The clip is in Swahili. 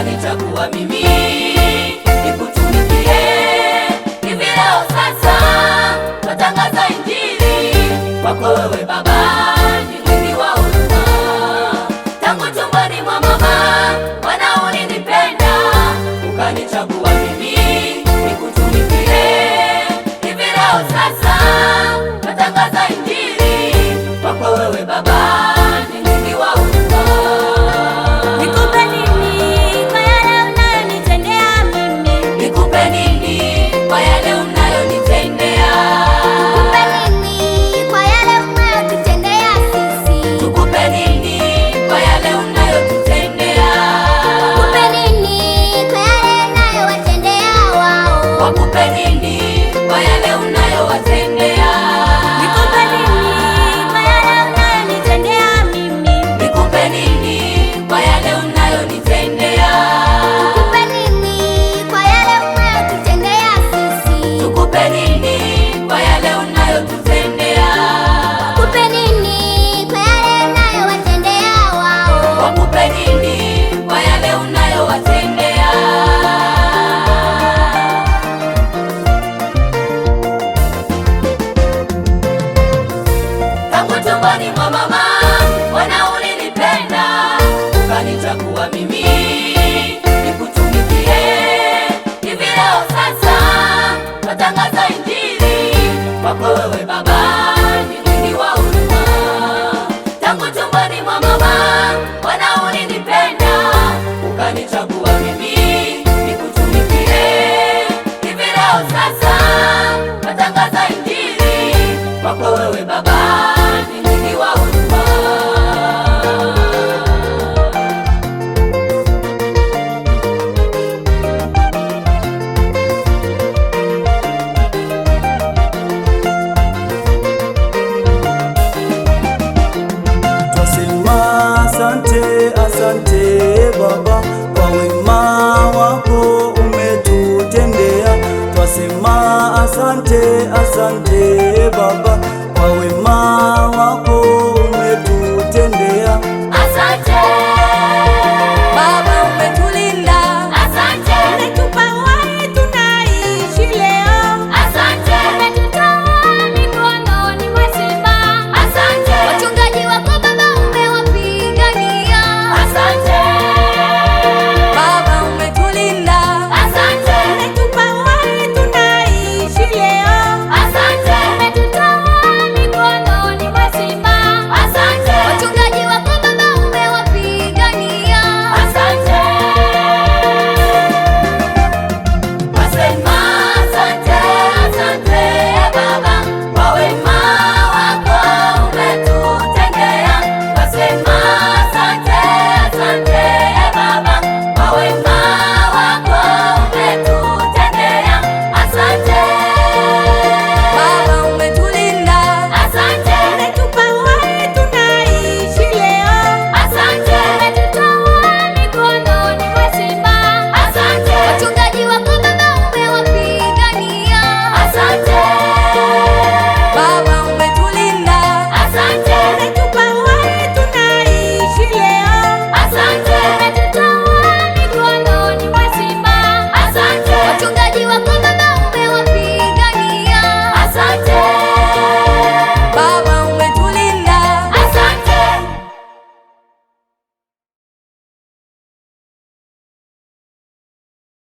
ukanichagua mimi nikutumikie. Hivi leo sasa natangaza Injili kwako wewe Baba, ni mwingi wa huruma. Tangu tumboni mwa mama Bwana ulinipenda, ukanichagua mimi nikutumikie. Hivi leo sasa natangaza Injili kwako wewe Baba, ni mwingi wa huruma. Nikupe nini kwa yale unayonitendea mimi? Nikupe nini kwa yale unayonitendea? Nikupe nini kwa yale unayotutendea sisi? Tukupe nini kwa yale unayotutendea? Nikupe nini kwa yale unayowatendea wao? Wakupe nini kwa yale unayowatendea? Nikupe nini kwa yale unayonitendea mimi? Nikupe nini kwa yale unayonitendea? Nikupe nini kwa yale unayotutendea sisi? Tukupe nini kwa yale unayotutendea? Nikupe nini kwa yale unayowatendea wao? Wakupe nini kwa yale unayowatendea? Tangu tumboni mwa mama Bwana ulinipenda, ukanichagua mimi nikutumikie. Hivi leo sasa natangaza Injili kwako wewe Baba, ni mwingi wa huruma. Tangu tumboni mwa mama Bwana ulinipenda, ukanichagua mimi nikutumikie. Hivi leo sasa natangaza Injili kwako wewe Baba, ni mwingi wa huruma. Twasema asante, asante Baba kwa wema wako umetutendea. Twasema asante, asante